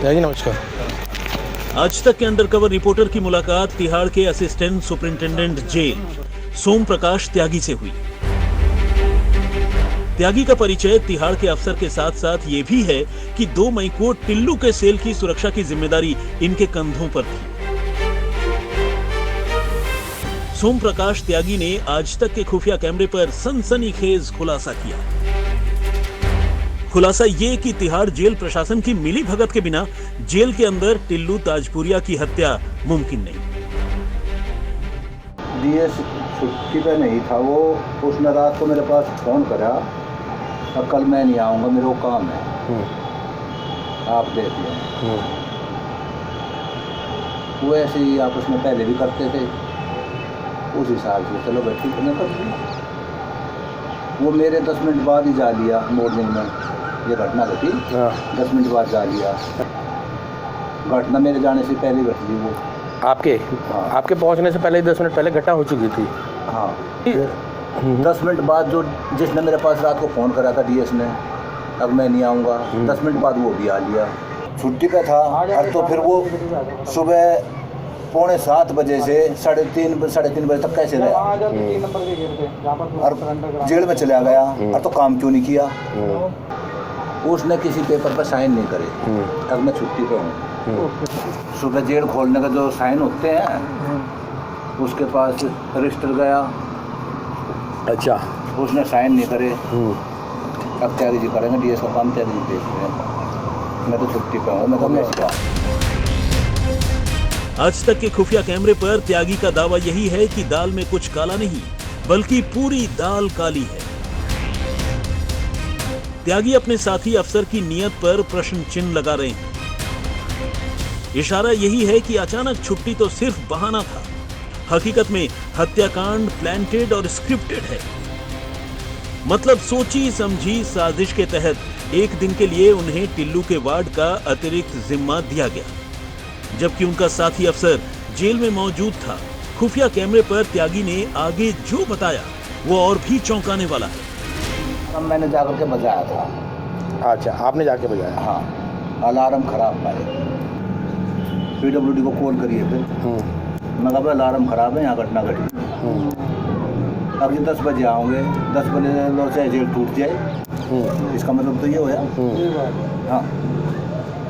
जी नमस्कार। आज तक के अंडरकवर रिपोर्टर की मुलाकात तिहाड़ के असिस्टेंट सुपरिंटेंडेंट जेल सोम प्रकाश त्यागी से हुई। त्यागी का परिचय तिहाड़ के अफसर के साथ साथ ये भी है कि 2 मई को टिल्लू के सेल की सुरक्षा की जिम्मेदारी इनके कंधों पर थी। सोम प्रकाश त्यागी ने आज तक के खुफिया कैमरे पर सनसनीखेज खुलासा किया। खुलासा ये कि तिहाड़ जेल प्रशासन की मिली भगत के बिना जेल के अंदर टिल्लू ताजपुरिया की हत्या मुमकिन नहीं। डीएस छुट्टी पे नहीं था वो, उसने रात को मेरे पास फ़ोन करा और कल मैं नहीं आऊँगा, मेरे को काम है, आप देख लें। वो ऐसे ही आपस में पहले भी करते थे, उस हिसाब से चलो भाई ठीक है कर दिया। वो मेरे 10 मिनट बाद ही जा लिया, मॉर्निंग में ये घटना घटी, 10 मिनट बाद जा लिया। घटना मेरे जाने से पहले घट गई वो। आपके हाँ। आपके पहुंचने से पहले 10 मिनट पहले घटना हो चुकी थी। हाँ 10 मिनट बाद जो जिसने मेरे पास रात को फ़ोन करा था डीएस ने, अब मैं नहीं आऊँगा, 10 मिनट बाद वो भी आ लिया। छुट्टी पे था और तो फिर वो सुबह 6:45 बजे से 3:30 बजे तक कैसे रहा और जेल में चला गया और तो काम क्यों नहीं किया? उसने किसी पेपर पर साइन नहीं करे। अब मैं छुट्टी पे हूँ। सुबह जेल खोलने का जो साइन होते हैं उसके पास रजिस्टर गया, अच्छा उसने साइन नहीं करे। अब त्यागी जी करेंगे, डीएस का काम त्यागी जी देख रहे हैं। मैं तो छुट्टी पे हूँ, मैं तो नहीं। आज तक के खुफिया कैमरे पर त्यागी का दावा यही है कि दाल में कुछ काला नहीं बल्कि पूरी दाल काली है। त्यागी अपने साथी अफसर की नीयत पर प्रश्न चिन्ह लगा रहे हैं। इशारा यही है कि अचानक छुट्टी तो सिर्फ बहाना था, हकीकत में हत्याकांड प्लांटेड और स्क्रिप्टेड है। मतलब सोची समझी साजिश के तहत एक दिन के लिए उन्हें टिल्लू के वार्ड का अतिरिक्त जिम्मा दिया गया, जबकि उनका साथी अफसर जेल में मौजूद था। खुफिया कैमरे पर त्यागी ने आगे जो बताया वो और भी चौंकाने वाला है। अब मैंने जाकर के बजाया था। अच्छा आपने जाके बजाया? हाँ, अलार्म खराब पाए, पीडब्ल्यूडी को कॉल करिए। फिर मैं कहा अलार्म खराब है, यहाँ घटना घटी। अब ये 10 बजे आओगे, 10 बजे लो चाहे जेल टूट जाए, इसका मतलब तो ये होया। हाँ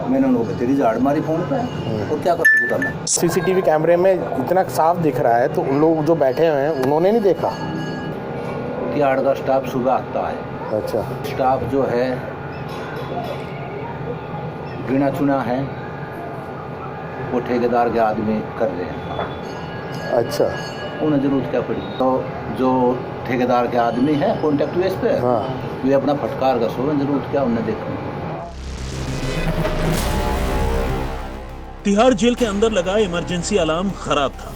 मैंने उनको तेरी झाड़ मारी फ़ोन पे, और क्या कर सकता मैं? सीसीटीवी कैमरे में इतना साफ दिख रहा है तो उन लोग जो बैठे हुए हैं उन्होंने नहीं देखा? तिहाड़ का स्टाफ सुबह आता है। अच्छा स्टाफ जो है गिना चुना है, वो ठेकेदार के आदमी कर रहे हैं। अच्छा उन्हें जरूरत क्या पड़ी? तो जो ठेकेदार के आदमी है कॉन्टेक्ट बेस पे, हाँ वे अपना फटकार का सोना, जरूरत क्या उन्हें देखने। तिहाड़ जेल के अंदर लगा इमरजेंसी अलार्म खराब था।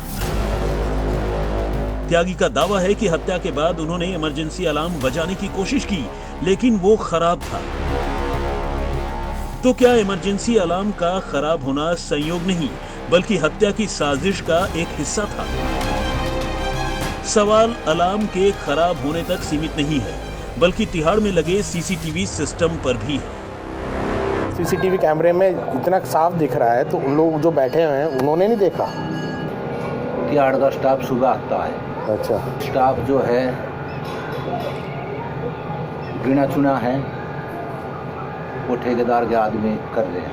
त्यागी का दावा है कि हत्या के बाद उन्होंने इमरजेंसी अलार्म बजाने की कोशिश की, लेकिन वो खराब था। तो क्या इमरजेंसी अलार्म का खराब होना संयोग नहीं बल्कि हत्या की साजिश का एक हिस्सा था? सवाल अलार्म के खराब होने तक सीमित नहीं है बल्कि तिहाड़ में लगे सीसीटीवी सिस्टम पर भी है। सीसीटीवी कैमरे में इतना साफ दिख रहा है तो उन लोग जो बैठे हुए हैं उन्होंने नहीं देखा? तिहाड़ का स्टाफ सुबह आता है। अच्छा स्टाफ जो है गिना चुना है, वो ठेकेदार के आदमी कर रहे हैं।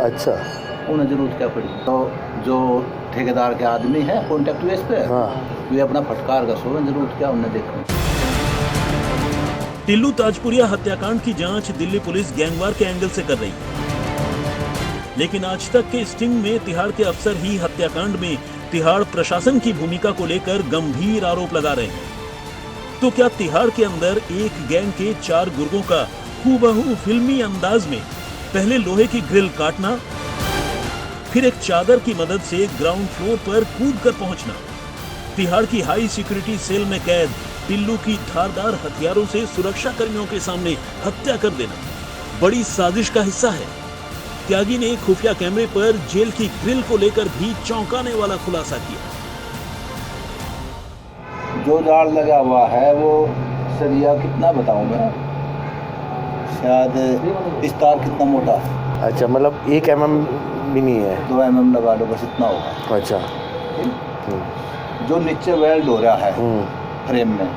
अच्छा उन्हें जरूरत क्या पड़ी? तो जो ठेकेदार के आदमी है कॉन्टेक्ट बेस पे, हाँ वे अपना फटकार का सोना, जरूरत क्या उन्हें देखने। टिल्लू ताजपुरिया हत्याकांड की जांच दिल्ली पुलिस गैंगवार के एंगल से कर रही है, लेकिन आज तक के स्टिंग में तिहाड़ के अफसर ही हत्याकांड में तिहाड़ प्रशासन की भूमिका को लेकर गंभीर आरोप लगा रहे हैं। तो क्या तिहाड़ के अंदर एक गैंग के 4 गुर्गों का हूबहू फिल्मी अंदाज में पहले लोहे की ग्रिल काटना, फिर एक चादर की मदद से ग्राउंड फ्लोर पर कूद कर पहुंचना, तिहाड़ की हाई सिक्योरिटी सेल में कैद टिल्लू की धारदार हथियारों से सुरक्षा कर्मियों के सामने हत्या कर देना बड़ी साजिश का हिस्सा है? त्यागी ने खुफिया कैमरे पर जेल की ग्रिल को लेकर भी चौंकाने वाला खुलासा किया। जो जाल लगा हुआ है वो सरिया कितना बताऊं मैं, शायद इस तार कितना मोटा, अच्छा, मतलब 1 mm भी नहीं है। 2 mm लगा लो, बस इतना होगा। अच्छा। जो नीचे वेल्ड हो रहा है फ्रेम में,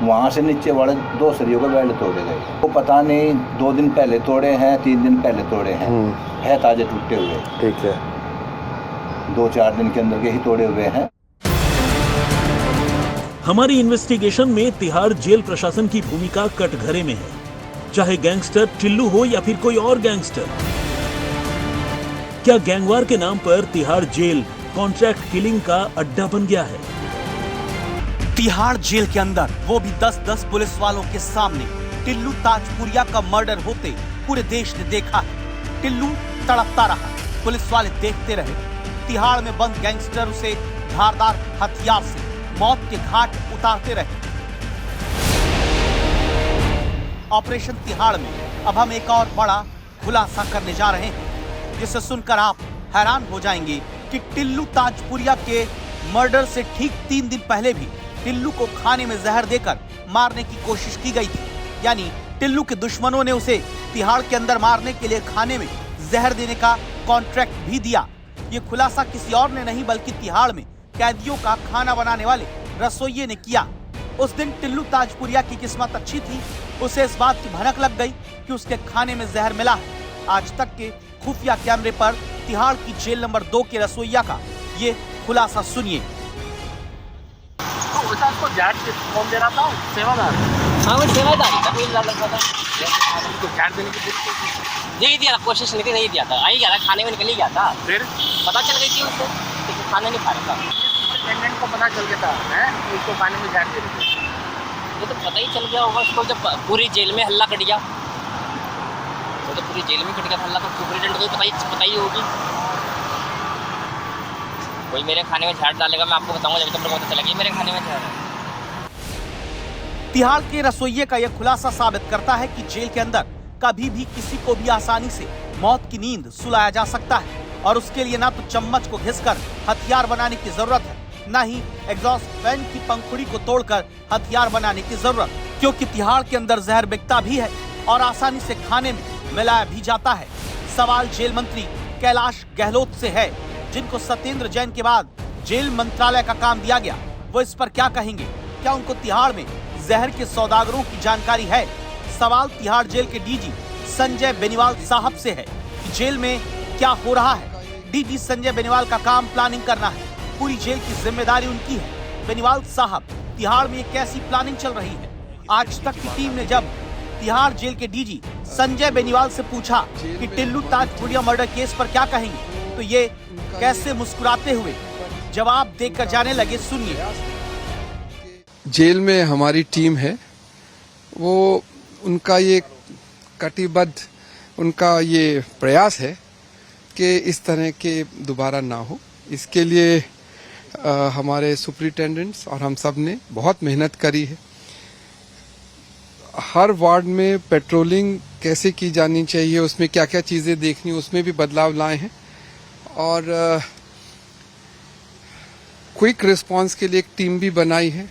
वहाँ से नीचे वाले 2 सरियों का वेल्ड तोड़े गए। वो पता नहीं 2 दिन पहले तोड़े हैं, 3 दिन पहले तोड़े हैं, है ताजे टूटे हुए। ठीक है। 2-4 दिन के अंदर के ही तोड़े हुए हैं। हमारी इन्वेस्टिगेशन में तिहाड़ जेल प्रशासन की भूमिका कटघरे में है, चाहे गैंगस्टर टिल्लू हो या फिर कोई और गैंगस्टर। क्या गैंगवार के नाम पर तिहाड़ जेल कॉन्ट्रैक्ट किलिंग का अड्डा बन गया है? तिहाड़ जेल के अंदर वो भी 10-10 पुलिस वालों के सामने टिल्लू ताजपुरिया का मर्डर होते पूरे देश ने देखा है। टिल्लू तड़पता रहा, पुलिस वाले देखते रहे। तिहाड़ में बंद गैंगस्टर उसे धारदार हथियार से मौत के घाट उतारते रहे। ऑपरेशन तिहाड़ में अब हम एक और बड़ा खुलासा करने जा रहे हैं, जिसे सुनकर आप हैरान हो जाएंगे कि टिल्लू ताजपुरिया के मर्डर से ठीक 3 दिन पहले भी टिल्लू को खाने में जहर देकर मारने की कोशिश की गई थी। यानी टिल्लू के दुश्मनों ने उसे तिहाड़ के अंदर मारने के लिए खाने में जहर देने का कॉन्ट्रैक्ट भी दिया। ये खुलासा किसी और ने नहीं बल्कि तिहाड़ में कैदियों का खाना बनाने वाले रसोइये ने किया। उस दिन टिल्लू ताजपुरिया की किस्मत अच्छी थी, उसे इस बात की भनक लग गई कि उसके खाने में जहर मिला है। आज तक के खुफिया कैमरे पर तिहाड़ की जेल नंबर 2 के रसोइया का ये खुलासा सुनिए। उसको जहर कौन दे रहा था? सेवादार। हाँ, वो सेवादार ही था, कोई लड़का था। उसको जहर देने की नहीं दिया, कोशिश लेकिन नहीं दिया था। आई गया था, खाने में निकल ही गया था। फिर पता चल गई थी उसको, लेकिन खाना नहीं खा रहा था। सुपरिटेंडेंट को पता चल गया था उसको खाने में जहर दे रही थी। ये तो पता ही चल गया होगा उसको, जब पूरी जेल में हल्ला कट गया। वो तो पूरी जेल में कट गया था हल्ला, तो सुपरिटेंडेंट को पता ही होगी। कोई मेरे खाने में झाड़ डालेगा, मैं आपको बताऊंगा, जब तक पता चलेगी मेरे खाने में झाड़ है। तिहाड़ के रसोइये का यह खुलासा साबित करता है कि जेल के अंदर कभी भी किसी को भी आसानी से मौत की नींद सुलाया जा सकता है, और उसके लिए ना तो चम्मच को घिसकर हथियार बनाने की जरूरत है, ना ही एग्जॉस्ट फैन की पंखुड़ी को तोड़कर हथियार बनाने की जरूरत, क्योंकि तिहाड़ के अंदर जहर बिकता भी है और आसानी से खाने में मिलाया भी जाता है। सवाल जेल मंत्री कैलाश गहलोत से है, जिनको सत्येंद्र जैन के बाद जेल मंत्रालय का काम दिया गया। वो इस पर क्या कहेंगे? क्या उनको तिहाड़ में जहर के सौदागरों की जानकारी है? सवाल तिहाड़ जेल के डीजी संजय बेनीवाल साहब से है कि जेल में क्या हो रहा है। डीजी संजय बेनीवाल का काम प्लानिंग करना है, पूरी जेल की जिम्मेदारी उनकी है। बेनीवाल साहब, तिहाड़ में कैसी प्लानिंग चल रही है? आज तक की टीम ने जब तिहाड़ जेल के डीजी संजय बेनीवाल से पूछा कि टिल्लू ताजपुरिया मर्डर केस पर क्या कहेंगे, तो ये कैसे मुस्कुराते हुए जवाब देकर जाने लगे, सुनिए। जेल में हमारी टीम है, वो उनका ये कटिबद्ध उनका ये प्रयास है कि इस तरह के दोबारा ना हो। इसके लिए हमारे सुपरिटेंडेंट्स और हम सब ने बहुत मेहनत करी है। हर वार्ड में पेट्रोलिंग कैसे की जानी चाहिए, उसमें क्या क्या चीजें देखनी, उसमें भी बदलाव लाए हैं, और क्विक रिस्पांस के लिए एक टीम भी बनाई है।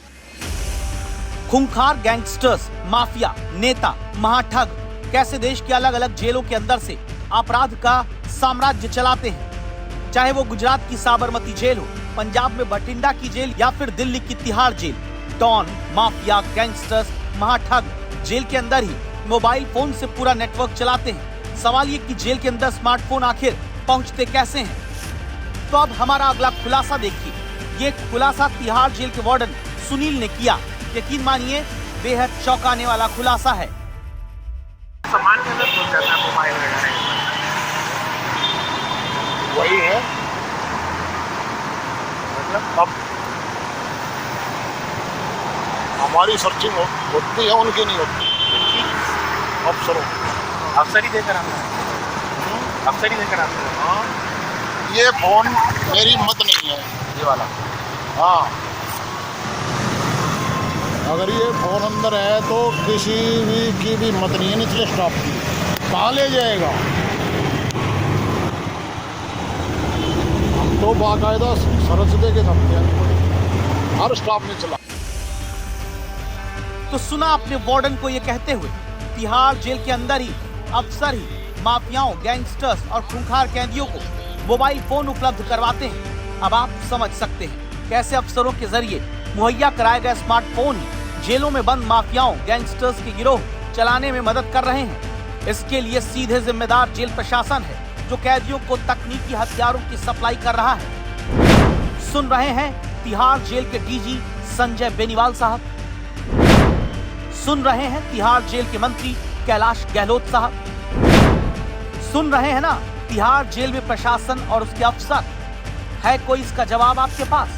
खूंखार गैंगस्टर्स, माफिया, नेता, महाठग कैसे देश के अलग अलग जेलों के अंदर से अपराध का साम्राज्य चलाते हैं। चाहे वो गुजरात की साबरमती जेल हो, पंजाब में बठिंडा की जेल या फिर दिल्ली की Tihar jail. Don, mafia, gangsters, महाठग जेल के अंदर ही मोबाइल फोन से पूरा नेटवर्क चलाते हैं। सवाल ये कि जेल के अंदर स्मार्टफोन आखिर पहुंचते कैसे हैं? तो अब हमारा अगला खुलासा देखिए। ये खुलासा तिहाड़ जेल के वार्डन सुनील ने किया। यकीन मानिए, बेहद चौंकाने वाला खुलासा है। सामान के अंदर घुस जाता है मोबाइल वगैरह, वही है मतलब। अब हमारी सर्चिंग होती है, उनकी नहीं होती। अफसरों अफसर ही देकर आते हैं, अफसर ही देकर आते हैं। हाँ, ये फोन मेरी मत नहीं है, ये वाला। हाँ, अगर ये फोन अंदर है तो किसी भी की भी मत नहीं है, निचले स्टाफ की। कहाँ ले जाएगा? हम तो बाकायदा सरस दे के धमकियाँ हर स्टाफ ने चला। तो सुना आपने वार्डन को ये कहते हुए तिहाड़ जेल के अंदर ही अफसर ही माफियाओं, गैंगस्टर्स और खूंखार कैदियों को मोबाइल फोन उपलब्ध करवाते हैं। अब आप समझ सकते हैं कैसे अफसरों के जरिए मुहैया कराए गए स्मार्टफोन ही जेलों में बंद माफियाओं, गैंगस्टर्स के गिरोह चलाने में मदद कर रहे हैं। इसके लिए सीधे जिम्मेदार जेल प्रशासन है, जो कैदियों को तकनीकी हथियारों की सप्लाई कर रहा है। सुन रहे हैं तिहाड़ जेल के डीजी संजय बेनीवाल साहब, सुन रहे हैं तिहाड़ जेल के मंत्री कैलाश गहलोत साहब, सुन रहे हैं ना तिहाड़ जेल में प्रशासन और उसके अफसर। है कोई इसका जवाब आपके पास?